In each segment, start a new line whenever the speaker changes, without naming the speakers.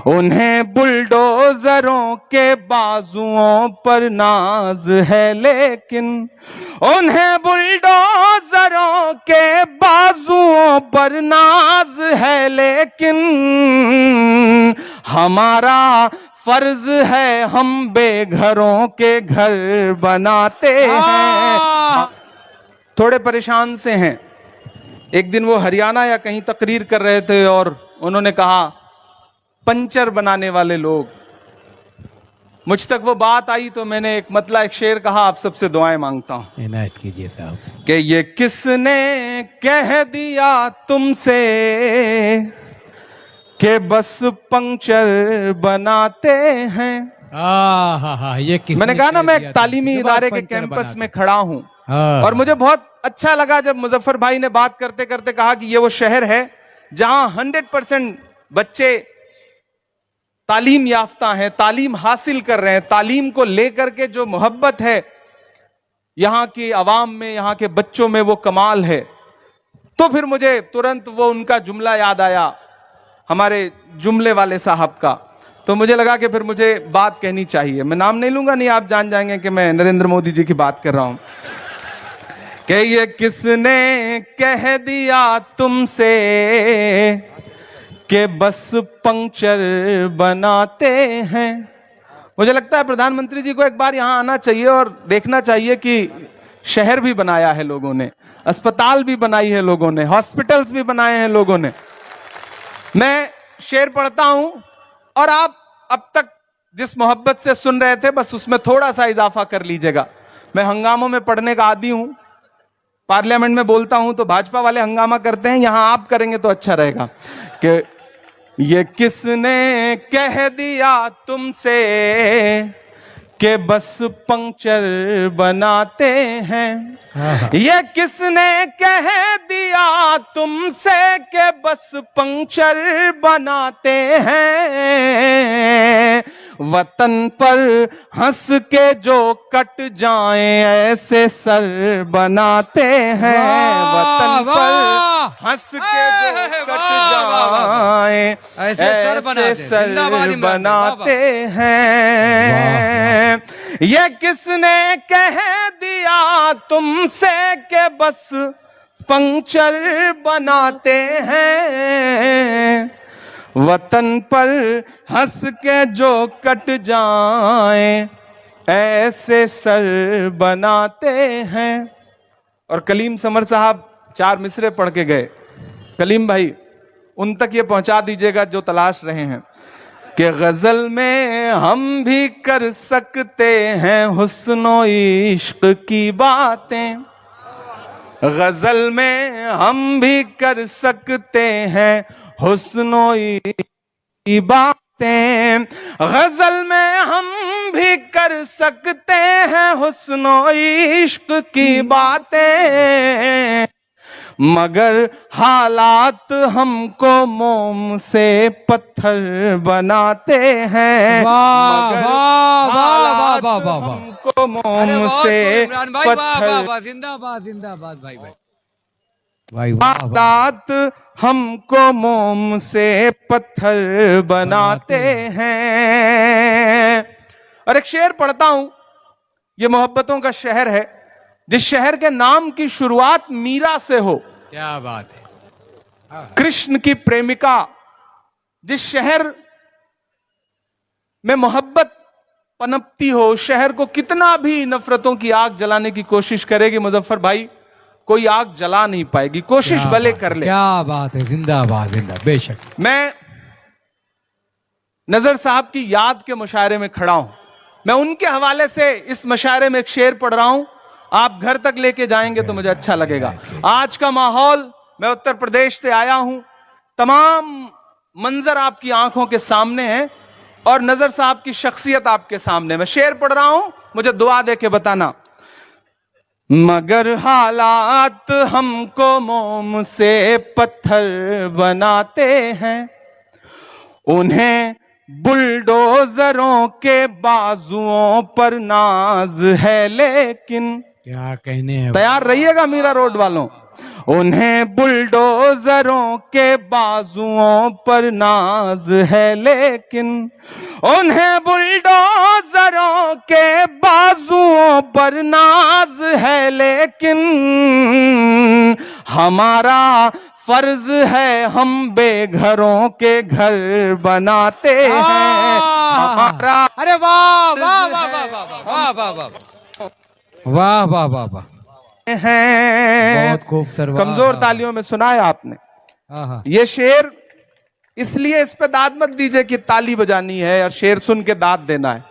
उन्हें बुलडोजरों के बाजुओं पर नाज है, लेकिन उन्हें बुलडोजरों के बाजुओं पर नाज है, लेकिन हमारा फर्ज है, हम बेघरों के घर बनाते हैं। थोड़े परेशान से हैं। एक दिन वो हरियाणा या कहीं तकरीर कर रहे थे और उन्होंने कहा, पंचर बनाने वाले लोग। मुझ तक वो बात आई तो मैंने एक शेर कहा, आप सबसे दुआएं मांगता हूं।
इनायत कीजिए साहब।
कि ये किसने कह दिया तुमसे कि बस पंक्चर बनाते हैं।
ये
मैंने कहा ना, मैं एक तालीमी इदारे के कैंपस में खड़ा हूं और मुझे बहुत अच्छा लगा जब मुजफ्फर भाई ने बात करते करते कहा कि ये वो शहर है जहां 100% बच्चे तालीम याफ्ता हैं, तालीम हासिल कर रहे हैं। तालीम को लेकर के जो मोहब्बत है यहां की आवाम में, यहां के बच्चों में, वो कमाल है। तो फिर मुझे तुरंत वो उनका जुमला याद आया, हमारे जुमले वाले साहब का। तो मुझे लगा कि फिर मुझे बात कहनी चाहिए। मैं नाम नहीं लूंगा, नहीं आप जान जाएंगे कि मैं नरेंद्र मोदी जी की बात कर रहा हूं। कि ये किसने कह दिया तुमसे कि बस पंक्चर बनाते हैं। मुझे लगता है प्रधानमंत्री जी को एक बार यहां आना चाहिए और देखना चाहिए कि शहर भी बनाया है लोगों ने, अस्पताल भी बनाई है लोगों ने, हॉस्पिटल्स भी बनाए हैं लोगों ने। मैं शेर पढ़ता हूं और आप अब तक जिस मोहब्बत से सुन रहे थे बस उसमें थोड़ा सा इजाफा कर लीजिएगा। मैं हंगामों में पढ़ने का आदी हूं, पार्लियामेंट में बोलता हूं तो भाजपा वाले हंगामा करते हैं, यहां आप करेंगे तो अच्छा रहेगा। कि ये किसने कह दिया तुमसे कि बस पंक्चर बनाते हैं। ये किसने कह दिया तुमसे कि बस पंक्चर बनाते हैं। वतन पर हंस के जो कट जाएं ऐसे सर बनाते हैं। वतन पर हंस के जो कट जाएं ऐसे सर बनाते हैं। ये किसने कह दिया तुमसे कि बस पंक्चर बनाते हैं। वतन पर हंस के जो कट जाएं ऐसे सर बनाते हैं। और कलीम समर साहब 4 मिसरे पढ़ के गए। कलीम भाई उन तक ये पहुंचा दीजिएगा जो तलाश रहे हैं कि गजल में हम भी कर सकते हैं हुस्नो इश्क की बातें। गजल में हम भी कर सकते हैं हुस्नो इश्क की बातें। गजल में हम भी कर सकते हैं हुस्नो इश्क की बातें। मगर हालात हमको मोम से पत्थर बनाते हैं। मगर हालात हमको मोम से पत्थर।
जिंदाबाद जिंदाबाद भाई भाई।
हालात हमको मोम से पत्थर बनाते हैं। और एक शेर पढ़ता हूं, ये मोहब्बतों का शहर है, जिस शहर के नाम की शुरुआत मीरा से हो।
क्या बात है।
कृष्ण की प्रेमिका। जिस शहर में मोहब्बत पनपती हो, शहर को कितना भी नफरतों की आग जलाने की कोशिश करेगी मुजफ्फर भाई, कोई आग जला नहीं पाएगी, कोशिश भले कर ले।
क्या बात है। जिंदाबाद जिंदाबाद। बेशक।
मैं नजर साहब की याद के मुशायरे में खड़ा हूं। मैं उनके हवाले से इस मुशायरे में एक शेर पढ़ रहा हूं, आप घर तक लेके जाएंगे तो मुझे अच्छा लगेगा। आज का माहौल, मैं उत्तर प्रदेश से आया हूं, तमाम मंजर आपकी आंखों के सामने है और नजर साहब की शख्सियत आपके सामने। मैं शेर पढ़ रहा हूं, मुझे दुआ दे के बताना। मगर हालात हमको मोम से पत्थर बनाते हैं। उन्हें बुलडोजरों के बाजुओं पर नाज है, लेकिन
क्या कहने हैं।
तैयार रहिएगा मीरा रोड वालों। उन्हें बुलडोजरों के बाजुओं पर नाज है, लेकिन उन्हें बुलडोजरों के बाजुओं पर नाज है, लेकिन हमारा फर्ज है हम बेघरों के घर बनाते हैं। हमारा
अरे वाह वाह वाह वाह वाह वाह वाह वाह वाह वाह वाह,
हैं
बहुत खूबसूरत, वाह,
कमजोर
वाह,
तालियों में सुनाया आपने
आहा,
ये शेर। इसलिए इस पे दाद मत दीजिए कि ताली बजानी है और शेर सुन के दाद देना है।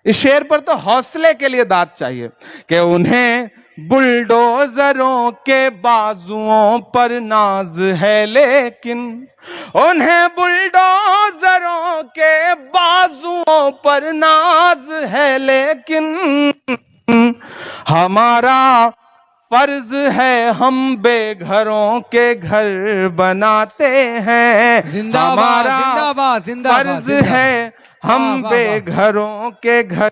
इस शेर पर तो हौसले के लिए दाद चाहिए कि उन्हें बुलडोजरों के बाजुओं पर नाज है, लेकिन उन्हें बुलडोजरों के बाजुओं पर नाज है, लेकिन हमारा फर्ज है हम बेघरों के घर बनाते हैं।
जिंदाबाद
हमारा
जिंदाबाद जिंदाबाद,
फर्ज
जिंदाबाद।
है हम
वाह, वाह, वाह।
बेघरों के घर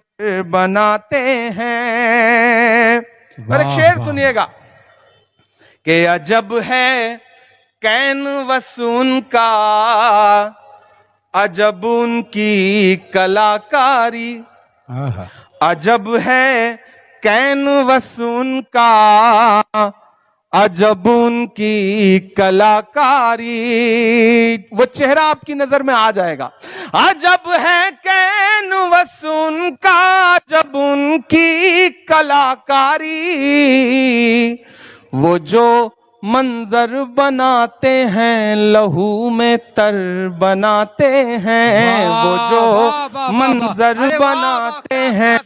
बनाते हैं। और एक
वाह,
शेर
वाह।
सुनिएगा कि अजब है कैनवस उनका, अजब उनकी कलाकारी,
आहा,
अजब है कैनवस उनका, अजब उनकी कलाकारी। वो चेहरा आपकी नजर में आ जाएगा। अजब है कैनवस उनका, अजब उनकी कलाकारी, वो जो मंजर बनाते हैं लहू में तर बनाते हैं, वो जो
वाह, वाह, वाह,
मंजर
अरे वाह,
बनाते
वाह,
हैं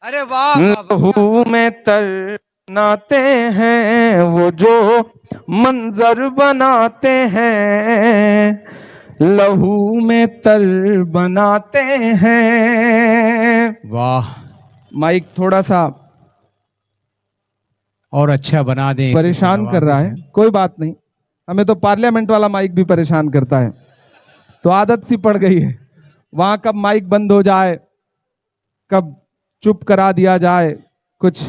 अरे वाह वाह, वाह,
लहू में तर बनाते हैं, वो जो मंजर बनाते हैं लहू में तर बनाते हैं।
वाह,
माइक थोड़ा सा
और अच्छा बना दें।
परेशान कर रहा है, कोई बात नहीं, हमें तो पार्लियामेंट वाला माइक भी परेशान करता है, तो आदत सी पड़ गई है। वहां कब माइक बंद हो जाए, कब चुप करा दिया जाए, कुछ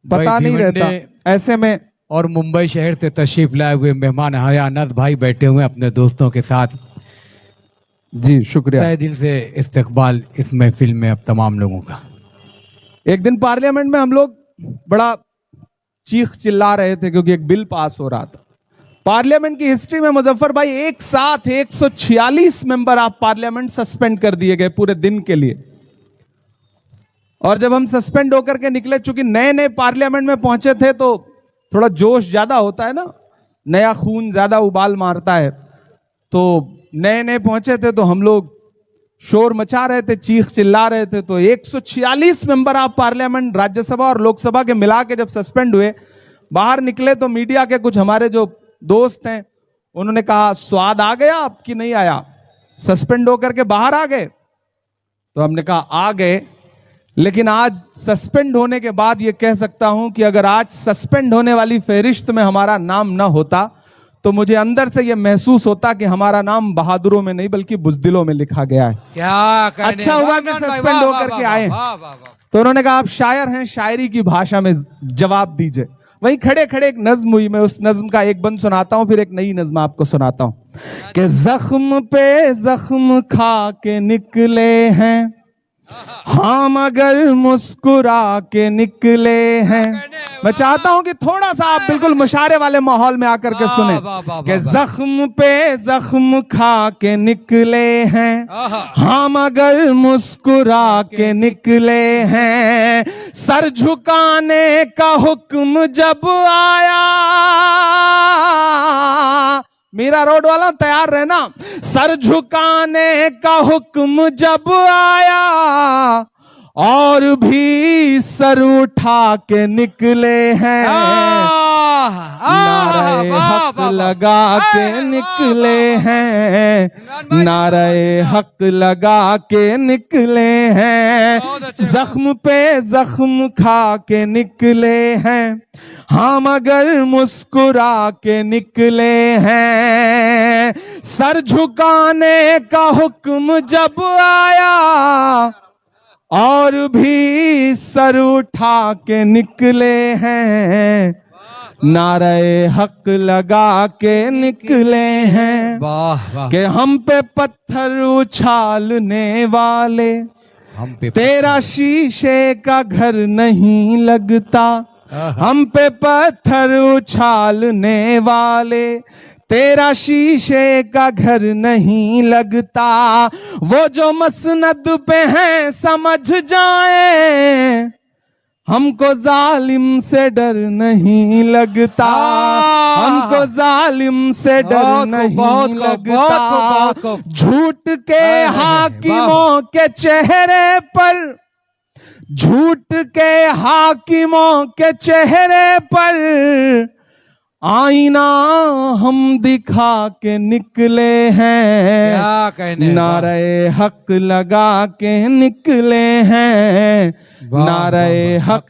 पता
भाई
नहीं रहता।
भिवंडी
ऐसे में
और मुंबई शहर से तशरीफ लाए हुए मेहमान हयानत भाई बैठे हुए हैं अपने दोस्तों के साथ।
जी शुक्रिया।
तहे दिल से इस्तकबाल इस महफिल में अब तमाम लोगों का।
एक दिन पार्लियामेंट में हम लोग बड़ा चीख चिल्ला रहे थे क्योंकि एक बिल पास हो रहा था। पार्लियामेंट की हिस्ट्री में मुजफ्फर भाई एक साथ 146 मेंबर ऑफ पार्लियामेंट सस्पेंड कर दिए गए पूरे दिन के लिए। और जब हम सस्पेंड होकर के निकले, चूंकि नए नए पार्लियामेंट में पहुंचे थे तो थोड़ा जोश ज्यादा होता है ना, नया खून ज्यादा उबाल मारता है, तो नए नए पहुंचे थे तो हम लोग शोर मचा रहे थे, चीख चिल्ला रहे थे। तो 146 मेंबर ऑफ पार्लियामेंट राज्यसभा और लोकसभा के मिला के जब सस्पेंड हुए, बाहर निकले तो मीडिया के कुछ हमारे जो दोस्त हैं उन्होंने कहा स्वाद आ गया आपकी, नहीं आया, सस्पेंड होकर के बाहर आ गए। तो हमने कहा आ गए, लेकिन आज सस्पेंड होने के बाद यह कह सकता हूं कि अगर आज सस्पेंड होने वाली फहरिस्त में हमारा नाम ना होता तो मुझे अंदर से यह महसूस होता कि हमारा नाम बहादुरों में नहीं बल्कि बुज़दिलों में लिखा गया है।
क्या कहने,
अच्छा हुआ कि सस्पेंड होकर के आए। तो उन्होंने कहा आप शायर हैं, शायरी की भाषा में जवाब दीजिए। वहीं खड़े खड़े एक नज्म हुई, मैं उस नज्म का एक बंद सुनाता हूं, फिर एक नई नज्म आपको सुनाता हूं कि जख्म पे जख्म खा के निकले हैं हम, अगर मुस्कुरा के निकले हैं। मैं चाहता हूं कि थोड़ा सा आप बिल्कुल मुशारे वाले माहौल में आकर के सुने कि जख्म पे जख्म खा के निकले हैं हम, अगर मुस्कुरा के निकले हैं। सर झुकाने का हुक्म जब आया, मीरा रोड वाला तैयार रहना, सर झुकाने का हुक्म जब आया और भी सर उठा के निकले हैं। नारे हक लगा के निकले हैं, नारे हक लगा के निकले हैं। जख्म पे जख्म खा के निकले हैं हम, अगर मुस्कुरा के निकले हैं। सर झुकाने का हुक्म जब आया और भी सर उठा के निकले हैं। नारे हक लगा के निकले हैं
वाह वाह।
कि हम पे पत्थर उछालने वाले,
हम पे
तेरा शीशे का घर नहीं लगता, हम पे पत्थर उछालने वाले, तेरा शीशे का घर नहीं लगता। वो जो मसनद पे हैं समझ जाए, हमको जालिम से डर नहीं लगता, हमको जालिम से डर नहीं लगता। झूठ के हाकिमों के चेहरे पर, झूठ के हाकिमों के चेहरे पर आईना हम दिखा के निकले हैं,
क्या कहने,
नारे हक लगा के निकले हैं, नारे हक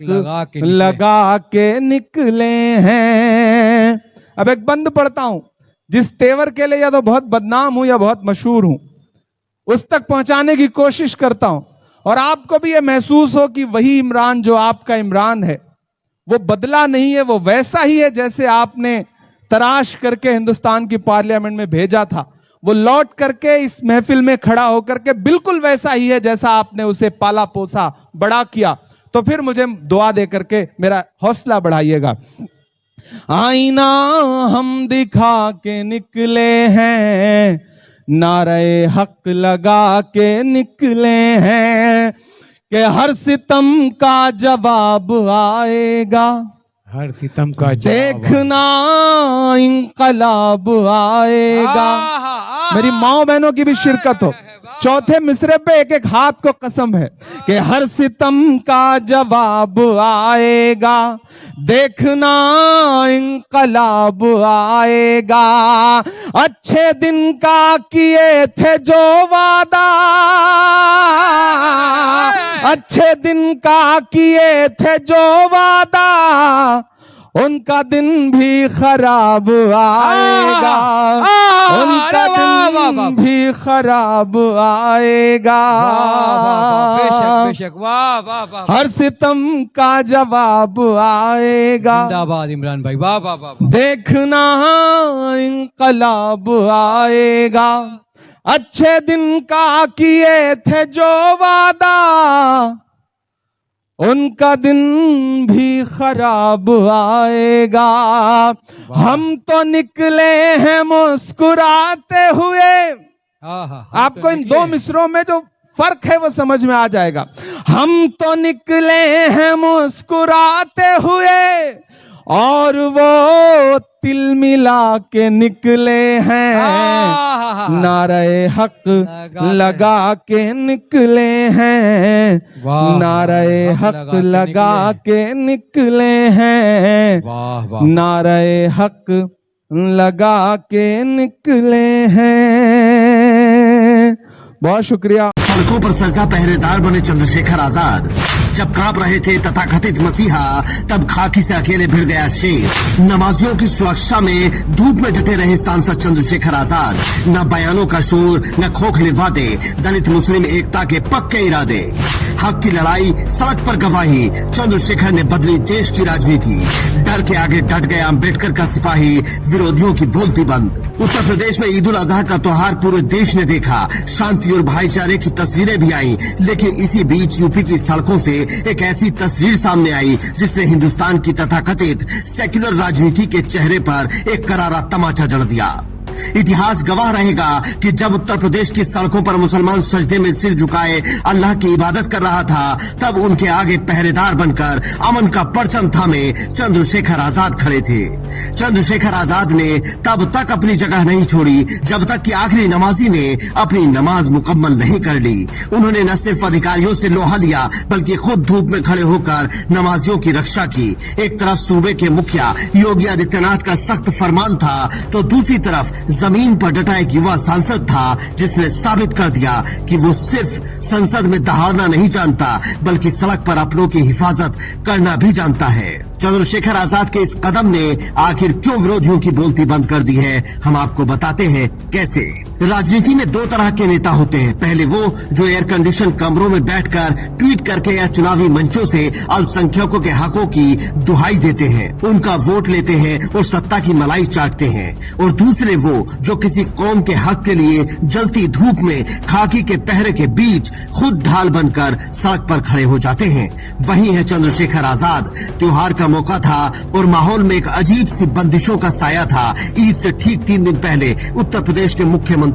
लगा के निकले हैं। अब एक बंद पढ़ता हूं, जिस तेवर के लिए या तो बहुत बदनाम हूं या बहुत मशहूर हूं, उस तक पहुंचाने की कोशिश करता हूं, और आपको भी यह महसूस हो कि वही इमरान जो आपका इमरान है वो बदला नहीं है, वो वैसा ही है जैसे आपने तराश करके हिंदुस्तान की पार्लियामेंट में भेजा था। वो लौट करके इस महफिल में खड़ा होकर के बिल्कुल वैसा ही है जैसा आपने उसे पाला पोसा बड़ा किया। तो फिर मुझे दुआ दे करके मेरा हौसला बढ़ाइएगा। आईना हम दिखा के निकले हैं, नारे हक लगा के निकले हैं, कि हर सितम का जवाब आएगा,
हर सितम का
देखना इंकलाब आएगा। मेरी माओ बहनों की भी शिरकत हो। चौथे मिसरे पे एक एक हाथ को कसम है कि हर सितम का जवाब आएगा, देखना इंकलाब आएगा। अच्छे दिन का किए थे जो वादा, अच्छे दिन का किए थे जो वादा, उनका दिन भी खराब आएगा, उनका दिन भी खराब आएगा।
बेशक बेशक, वाह वाह वाह।
हर सितम का जवाब आएगा,
जिंदाबाद इमरान भाई, वाह वाह वाह।
देखना इंकलाब आएगा। अच्छे दिन का किए थे जो वादा, उनका दिन भी खराब आएगा। हम तो निकले हैं मुस्कुराते हुए। आपको इन दो मिसरों में जो फर्क है वो समझ में आ जाएगा। हम तो निकले हैं मुस्कुराते हुए, और वो तिल मिला के निकले हैं, नारे हक लगा के निकले हैं, नारे हक लगा के निकले हैं, नारे हक लगा के निकले हैं। बहुत शुक्रिया।
सड़कों पर सजदा पहरेदार बने चंद्रशेखर आजाद। जब कांप रहे थे तथाकथित मसीहा, तब खाकी से अकेले भिड़ गया शेर। नमाजियों की सुरक्षा में धूप में डटे रहे सांसद चंद्रशेखर आजाद। न बयानों का शोर, न खोखले वादे, दलित मुस्लिम एकता के पक्के इरादे। हक की लड़ाई, सड़क पर गवाही, चंद्रशेखर ने बदली देश की राजनीति। डर के आगे डट गया अम्बेडकर का सिपाही, विरोधियों की बोलती बंद। उत्तर प्रदेश में ईद उल अजहा का त्योहार पूरे देश ने देखा। शांति और भाईचारे की तस्वीरें भी आई, लेकिन इसी बीच यूपी की सड़कों से एक ऐसी तस्वीर सामने आई जिसने हिंदुस्तान की तथाकथित सेक्युलर राजनीति के चेहरे पर एक करारा तमाचा जड़ दिया। इतिहास गवाह रहेगा कि जब उत्तर प्रदेश की सड़कों पर मुसलमान सजदे में सिर झुकाए अल्लाह की इबादत कर रहा था, तब उनके आगे पहरेदार बनकर अमन का परचम थामे चंद्रशेखर आजाद खड़े थे। चंद्रशेखर आजाद ने तब तक अपनी जगह नहीं छोड़ी जब तक कि आखिरी नमाजी ने अपनी नमाज मुकम्मल नहीं कर ली। उन्होंने न सिर्फ अधिकारियों से लोहा लिया, बल्कि खुद धूप में खड़े होकर नमाजियों की रक्षा की। एक तरफ सूबे के मुखिया योगी आदित्यनाथ का सख्त फरमान था, तो दूसरी तरफ जमीन पर डटा एक युवा सांसद था जिसने साबित कर दिया कि वो सिर्फ संसद में दहाड़ना नहीं जानता, बल्कि सड़क पर अपनों की हिफाजत करना भी जानता है। चंद्रशेखर आजाद के इस कदम ने आखिर क्यों विरोधियों की बोलती बंद कर दी है, हम आपको बताते हैं कैसे। राजनीति में दो तरह के नेता होते हैं। पहले वो जो एयर कंडीशन कमरों में बैठकर ट्वीट करके या चुनावी मंचों से अल्पसंख्यकों के हकों की दुहाई देते हैं, उनका वोट लेते हैं और सत्ता की मलाई चाटते हैं। और दूसरे वो जो किसी कौम के हक के लिए जलती धूप में खाकी के पहरे के बीच खुद ढाल बनकर सड़क पर खड़े हो जाते हैं। वही है चंद्रशेखर आजाद। त्योहार का मौका था और माहौल में एक अजीब सी बंदिशों का साया था। ईद से ठीक 3 दिन पहले उत्तर प्रदेश के मुख्यमंत्री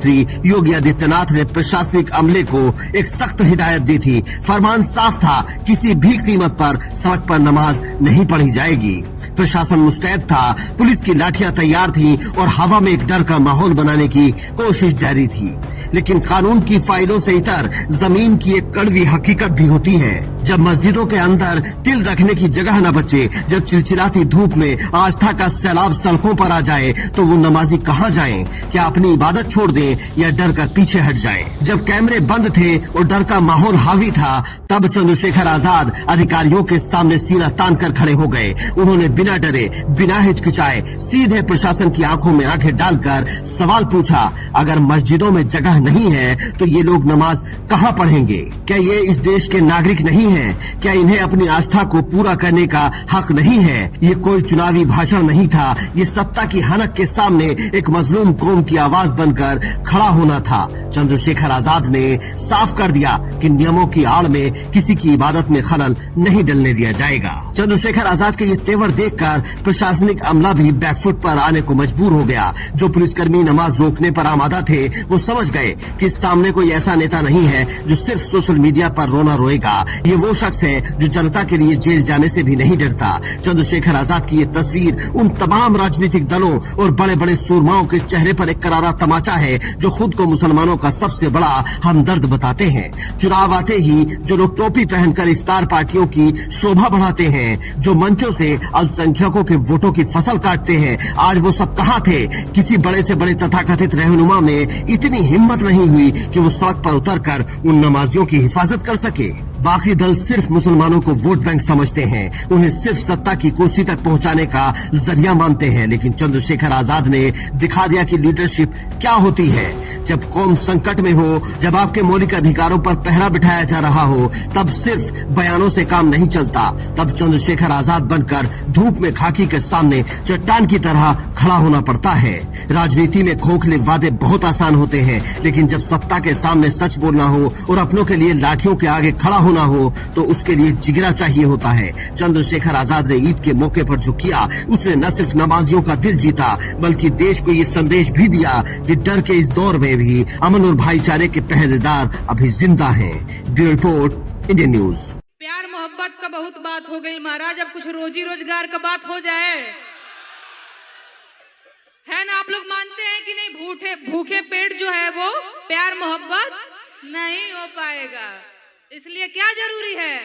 योगी आदित्यनाथ ने प्रशासनिक अमले को एक सख्त हिदायत दी थी। फरमान साफ था, किसी भी कीमत पर सड़क पर नमाज नहीं पढ़ी जाएगी। प्रशासन मुस्तैद था, पुलिस की लाठियां तैयार थी और हवा में एक डर का माहौल बनाने की कोशिश जारी थी। लेकिन कानून की फाइलों से इतर जमीन की एक कड़वी हकीकत भी होती है। जब मस्जिदों के अंदर तिल रखने की जगह न बचे, जब चिलचिलाती धूप में आस्था का सैलाब सड़कों पर आ जाए, तो वो नमाजी कहाँ जाएं? क्या अपनी इबादत छोड़ दें या डर कर पीछे हट जाएं? जब कैमरे बंद थे और डर का माहौल हावी था, तब चंद्रशेखर आजाद अधिकारियों के सामने सीना तान कर खड़े हो गए। उन्होंने बिना डरे, बिना हिचकिचाए सीधे प्रशासन की आंखों में आंखें डालकर सवाल पूछा, अगर मस्जिदों में जगह नहीं है तो ये लोग नमाज कहाँ पढ़ेंगे? क्या ये इस देश के नागरिक नहीं है? क्या इन्हें अपनी आस्था को पूरा करने का हक नहीं है? ये कोई चुनावी भाषण नहीं था, ये सत्ता की हनक के सामने एक मजलूम कौम की आवाज बनकर खड़ा होना था। चंद्रशेखर आजाद ने साफ कर दिया कि नियमों की आड़ में किसी की इबादत में खलल नहीं डलने दिया जाएगा। चंद्रशेखर आजाद के ये तेवर देखकर प्रशासनिक अमला भी बैकफुट पर आने को मजबूर हो गया। जो पुलिसकर्मी नमाज रोकने पर आमादा थे, वो समझ गए कि सामने कोई ऐसा नेता नहीं है जो सिर्फ सोशल मीडिया पर रोना रोएगा। ये वो शख्स है जो जनता के लिए जेल जाने से भी नहीं डरता। चंद्रशेखर आजाद की ये तस्वीर उन तमाम राजनीतिक दलों और बड़े बड़े सूरमाओं के चेहरे पर एक करारा तमाचा है जो खुद को मुसलमानों का सबसे बड़ा हमदर्द बताते हैं। चुनाव आते ही जो लोग टोपी पहनकर इफ्तार पार्टियों की शोभा बढ़ाते हैं, जो मंचों से अल्पसंख्यकों के वोटों की फसल काटते हैं, आज वो सब कहाँ थे? किसी बड़े से बड़े तथाकथित रहनुमा में इतनी हिम्मत नहीं हुई कि वो सड़क पर उतरकर उन नमाजियों की हिफाजत कर सके। बाकी दल सिर्फ मुसलमानों को वोट बैंक समझते हैं, उन्हें सिर्फ सत्ता की कुर्सी तक पहुंचाने का जरिया मानते हैं। लेकिन चंद्रशेखर आजाद ने दिखा दिया कि लीडरशिप क्या होती है। जब कौम संकट में हो, जब आपके मौलिक अधिकारों पर पहरा बिठाया जा रहा हो, तब सिर्फ बयानों से काम नहीं चलता। तब चंद्रशेखर आजाद बनकर धूप में खाकी के सामने चट्टान की तरह खड़ा होना पड़ता है। राजनीति में खोखले वादे बहुत आसान होते हैं, लेकिन जब सत्ता के सामने सच बोलना हो और अपनों के लिए लाठियों के आगे खड़ा होना हो, तो उसके लिए जिगरा चाहिए होता है। चंद्रशेखर आजाद ने ईद के मौके पर जो किया, उसने न सिर्फ नमाजियों का दिल जीता, बल्कि देश को ये संदेश भी दिया कि डर के इस दौर में भी अमन और भाईचारे के पहरेदार अभी जिंदा हैं। Bureau report, Indian news.
प्यार मोहब्बत का बहुत बात हो गई महाराज, अब कुछ रोजी रोजगार का बात हो जाए, है ना? आप लोग मानते हैं कि नहीं? भूखे पेट जो है वो प्यार मोहब्बत नहीं हो पाएगा। इसलिए क्या जरूरी है?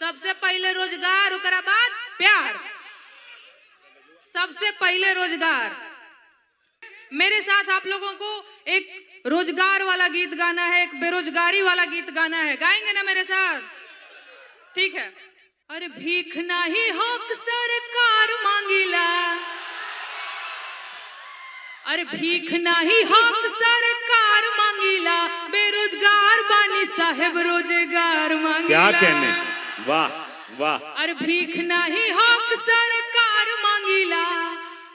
सबसे पहले रोजगार, उसके बाद प्यार। सबसे पहले रोजगार। मेरे साथ आप लोगों को एक रोजगार वाला गीत गाना है, एक बेरोजगारी वाला गीत गाना है। गाएंगे ना मेरे साथ? ठीक है। अरे भीख नहीं हक सरकार मांगीला, अरे भीख नहीं हक सरकार मांगीला, बेरोजगार बानी साहेब रोजगार मांगीला।
क्या कहने, वाह वाह।
अरे भीख नहीं हक सरकार मांगीला,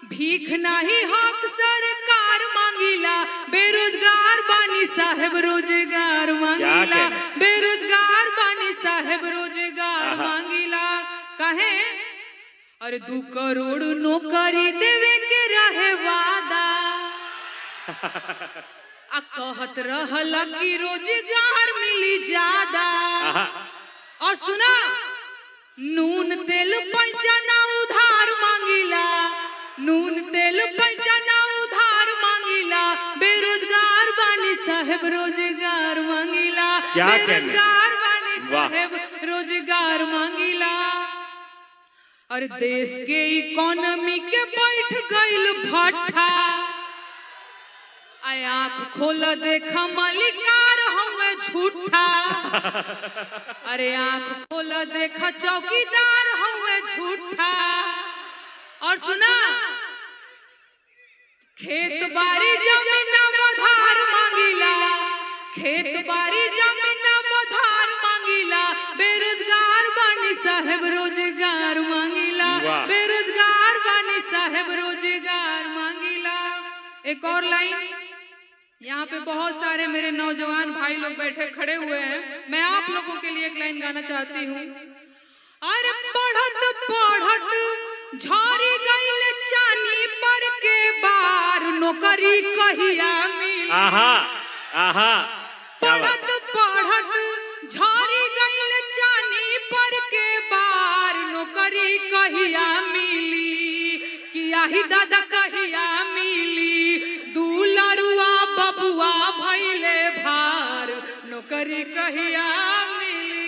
भीख नहीं हक सरकार मांगीला, बेरोजगार बानी साहेब रोजगार मांगीला, बेरोजगार बानी साहेब रोजगार मांगीला। कहे अरे 2 करोड़ नौकरी देवे के रहे वादा, आ कहत रहल कि रोजगार मिली ज्यादा। और सुना, नून तेल पैसा ना उधार मांगीला, नून तेल पैसा ना उधार मांगीला, बेरोजगार बानी साहेब रोजगार मांगीला, बेरोजगार बानी साहेब रोजगार मांगीला। और देश के इकोनॉमी के बैठ गईल भट्ठा, आँख खोल देखा मलिकार हमें झूठा, अरे आँख खोल देखा चौकीदार हमें झूठा। और सुना, खेत बारी जमीन बधार मांगीला, खेत बारी जमीन बधार मांगीला, बेरोजगार बानी साहेब रोजगार मांगीला,
वाह।
बेरोजगार बानी साहेब रोजगार मांगीला। एक और लाइन, यहाँ पे बहुत सारे मेरे नौजवान भाई लोग बैठे खड़े हुए हैं, मैं आप लोगों के लिए एक लाइन गाना चाहती हूँ। अरे पढ़त पढ़त झारी गईल चानी पर के बार, नौकरी कहिया मिली।
आहा आहा क्या बात।
पढ़त पढ़त झारी गईल चानी पर के बार, नौकरी कहिया मिली, किया ही दादा कहिया मिली, दुलरुआ बबुआ भैले भार, नौकरी कहिया मिली।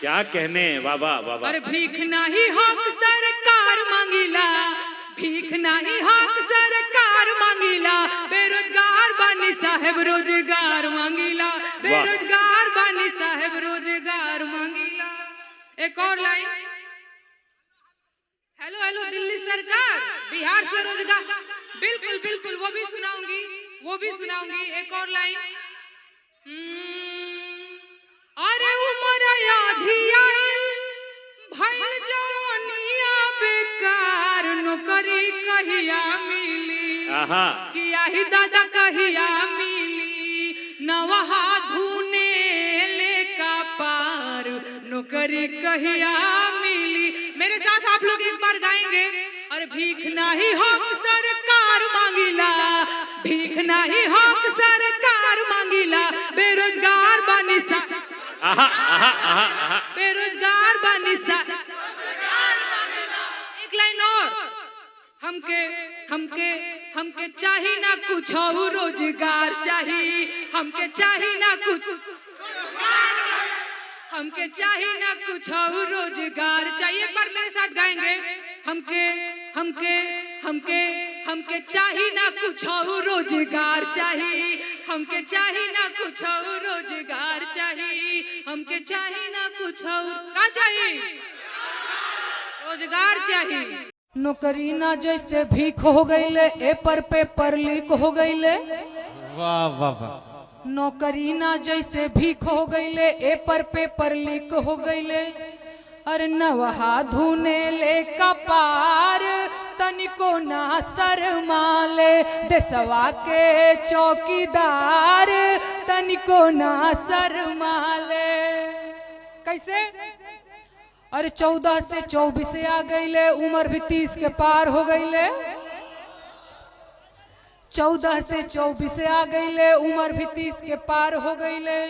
क्या कहने, बाबा बाबा।
अरे भीख नहीं हक सरकार मांगीला, भीख नहीं हक सरकार मांगीला, बेरोजगार बानी साहेब रोजगार मांगीला, बेरोजगार बानी साहेब रोजगार मांगीला। एक और लाइन, हेलो हेलो दिल्ली सरकार, बिहार से रोजगार, बिल्कुल बिल्कुल वो भी सुनाऊंगी, वो भी सुनाऊंगी। एक और लाइन, अरे उमर आधी आइल भइल जवानिया बेकार, नौकरी कहिया मिली,
आहा
किया ही दादा कहिया मिली, नवहा धुने ले का पार, नौकरी कहिया मिली। मेरे साथ आप लोग एक बार गाएंगे। अरे भीख नहीं हक सरकार मांगीला, भीख नहीं हक सरकार मांगीला, बेरोजगार बानी सा,
आहा आहा आहा आहा।
बेरोजगार बानी सा। एक लाइन और, हमके हमके हमके चाही ना कुछ और रोजगार चाही, हमके चाही ना कुछ, हमके चाही ना कुछ और रोजगार चाहिए। एक बार मेरे साथ गाएंगे। हमके हमके हमके हमके चाही ना कुछ और रोजगार चाही, हमके चाही ना कुछ और रोजगार चाही, हमके चाही ना कुछ और का चाही, रोजगार चाहिए। नौकरी ना जैसे भीख हो गईले, ए पर पेपर लीक हो गईले,
वाह वाह वाह।
नौकरी ना जैसे भीख हो गईले, ए पर पेपर लीक हो गईले। अरे नवहा धुने ले कपार, तनिको ना शरमाले, देशवा के चौकीदार, तनिको ना शरमाले। कैसे? अरे 14 से 24 आ गईले, उम्र भी 30 के पार हो गईले। 14 से 24 आ गईले, उम्र भी 30 के पार हो गईले।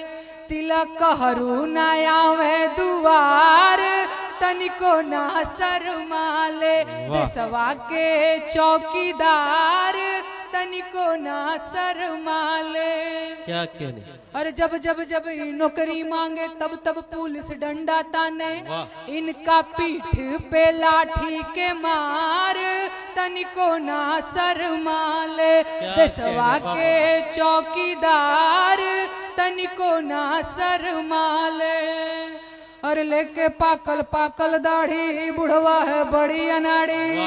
तिलक कहरू ना आवे दुआर, तनिको ना शरमाले, देशवा के चौकीदार, तनिको ना शरमाले।
क्या कहने।
अरे जब जब जब नौकरी मांगे तब तब पुलिस डंडा ताने, इनका पीठ पे लाठी के मार, तनिको ना शरमाले, देशवा के चौकीदार, तनिको ना शरमाले। अरे लेके पाकल पाकल दाढ़ी, बुढ़वा है बड़ी अनाड़ी।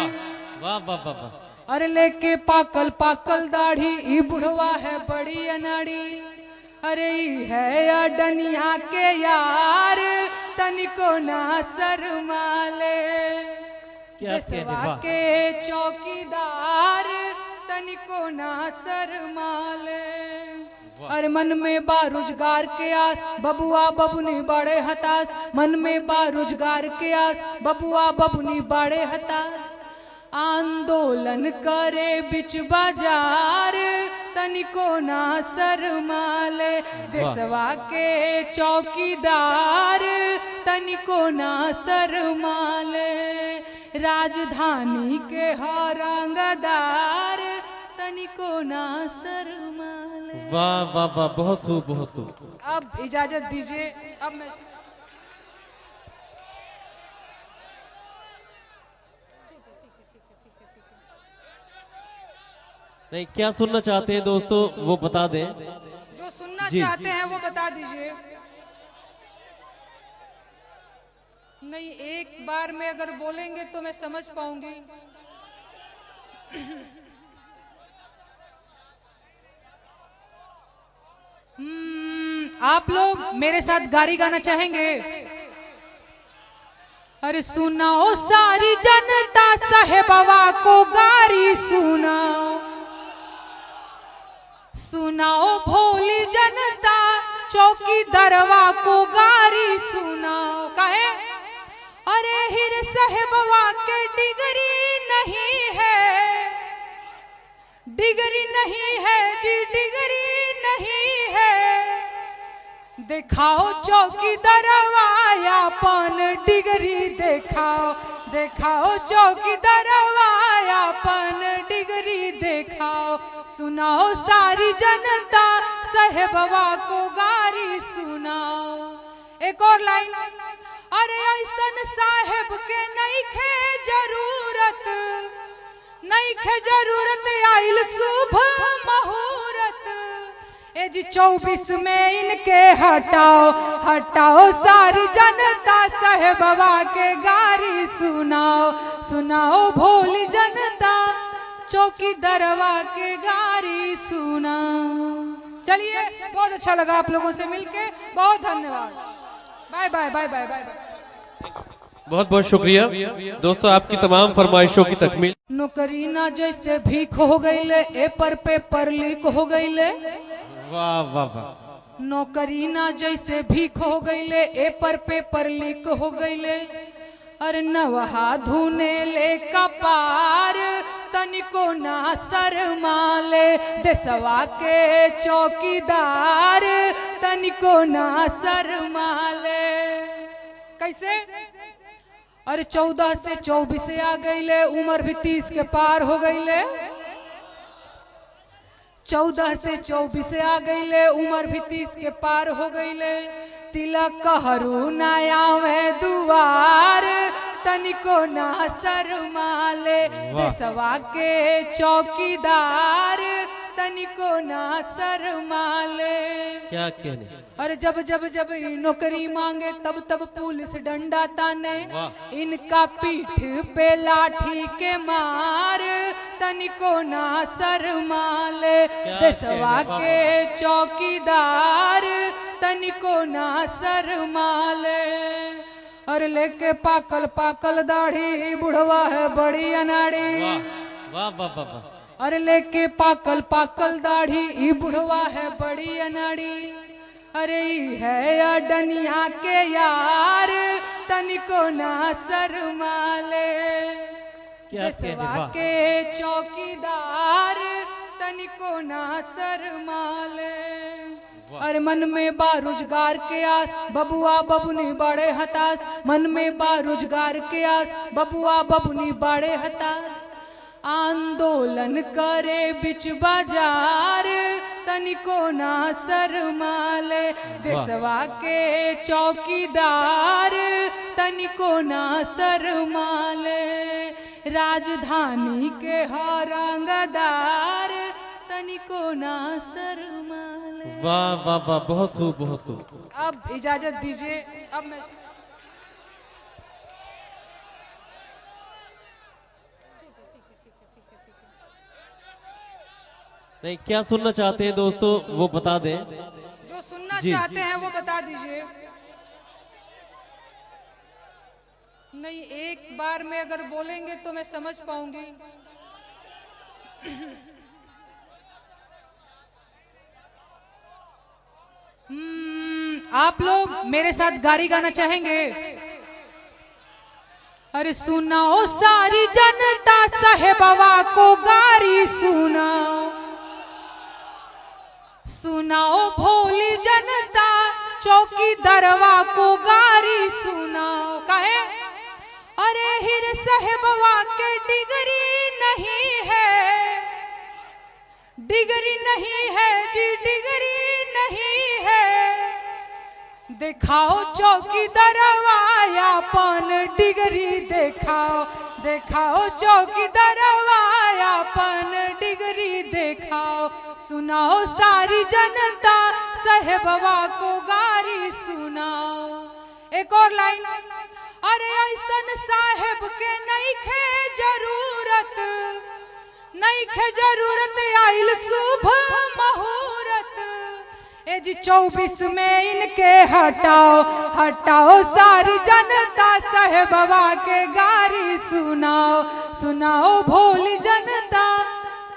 वाह वाह वाह वाह।
अरे लेके पाकल पाकल दाढ़ी, ई बुढ़वा है बड़ी अनाड़ी। अरे ई है अडनिया के यार, तनिको ना शरमाले, देशवा के चौकीदार, तनिको ना शरमाले। अरे मन में बारोजगार के आस, बबुआ बबुनी बड़े हताश, मन में बारोजगार के आस, बबुआ बबुनी बड़े हताश। आंदोलन करे बिच बाजार, तनिको ना शरमाले, देशवा के चौकीदार, तनिको ना शरमाले, राजधानी के हरंगदार, तनिको ना शरमाले।
वाह वाह वाह, बहुत खूब बहुत खूब।
अब इजाजत दीजिए, अब मैं
नहीं, क्या सुनना चाहते हैं दोस्तों वो बता दें।
जो सुनना चाहते हैं वो बता दीजिए। नहीं, एक बार में अगर बोलेंगे तो मैं समझ पाऊंगी। आप लोग मेरे साथ गारी गाना चाहेंगे? अरे सुनाओ सारी जनता साहेबवा को गारी सुनाओ, सुनाओ भोली जनता चौकी दरवा को गारी सुनाओ। कहे अरे हिर साहेबवा के डिगरी नहीं है, डिगरी नहीं है जी, डिगरी नहीं है। दिखाओ चौकी दरवायापन डिगरी दिखाओ, दिखाओ चौकी दरवायापन डिगरी दिखाओ। सुनाओ सारी जनता साहेबवा को गारी सुनाओ। एक और लाइन, अरे ऐसन साहेब के नहीं खे जरूरत, नहीं खे जरूरत आइल शुभ मुहूर्त। ए जी 24 में इनके हटाओ, हटाओ सारी जनता साहेबवा के गारी सुनाओ, सुनाओ भोली जनता चौकी दरवा के गारी सुनाओ। चलिए, बहुत अच्छा लगा आप लोगों से मिलके, बहुत धन्यवाद। Bye bye bye bye bye bye.
बहुत बहुत शुक्रिया दोस्तों, आपकी तमाम फरमाइशों की तकमील।
नौकरी ना जैसे भीख हो गईले, ए पर पेपर लीक हो गईले।
वाह वाह वाह।
नौकरी ना जैसे भीख हो गईले, ए पर पेपर लीक हो गईले। अरे नवहा धुने ले कपार तनिको ना शरमाले, देशवा के चौकीदार तनिको ना शरमाले। कैसे? अरे 14 से 24 आ गईले, उम्र भी 30 के पार हो गईले। 14 से 24 आ गईले, उम्र भी 30 के पार हो गईले। तिलक कहरू ना आवे दुआर तनिको ना शरमाले, देशवा के चौकीदार तनिको ना शरमाले।
क्या कहने।
अरे जब जब जब नौकरी मांगे तब तब पुलिस डंडा ताने, इनका पीठ पे लाठी के मार तनिको ना शरमाले, देशवा के चौकीदार तनिको ना शरमाले। अरे लेके पाकल पाकल दाढ़ी बुढ़वा है बड़ी अनाड़ी।
वाह वाह वाह।
अरे लेके पाकल पाकल दाढ़ी ई बुढ़वा है बड़ी अनाड़ी। अरे है अडनिया के यार तनिको ना शरमाले, देशवा के चौकीदार तनिको ना शरमाले। अरे मन में बारोजगार के आस, बबुआ बबुनी बड़े हताश। मन में बारोजगार के आस, बबुआ बबुनी बड़े हताश। आंदोलन करे बिच बाजार तनिको ना शरमाले, देशवा के चौकीदार तनिको ना शरमाले। राजधानी के हरंगदार तनिको ना शरमाले।
वाह वाह वाह, बहुत खूब बहुत खूब।
अब इजाजत दीजिए, अब मैं
नहीं, क्या सुनना चाहते हैं दोस्तों वो बता दें।
जो सुनना चाहते हैं वो बता दीजिए। नहीं, एक बार में अगर बोलेंगे तो मैं समझ पाऊंगी। आप लोग मेरे साथ गारी गाना चाहेंगे? अरे सुनाओ सारी जनता साहेबवा को गारी सुनाओ, सुनाओ भोली जनता चौकी दरवा को गारी सुनाओ। कहे अरे हिर साहेबवा के डिगरी नहीं है, डिगरी नहीं है जी, डिगरी नहीं है। दिखाओ चौकी दरवायापन डिगरी दिखाओ, दिखाओ चौकी दरवायापन डिगरी दिखाओ। सुनाओ सारी जनता साहेबवा को गारी सुनाओ। एक और लाइन, अरे ऐसन साहेब के नहीं खे जरूरत, नहीं खे जरूरत आइल शुभ मुहूर्त। ए जी 24 में इनके हटाओ हटाओ सारी जनता, साहेबवा के गारी सुनाओ सुनाओ भोली जनता,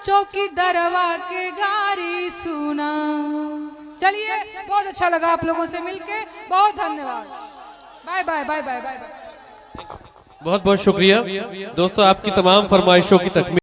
चौकी दरवा के गारी सुनाओ। चलिए, बहुत अच्छा लगा आप लोगों से मिलके, बहुत धन्यवाद। Bye bye bye bye bye bye.
बहुत बहुत शुक्रिया दोस्तों, आपकी तमाम फरमाइशों की तकमील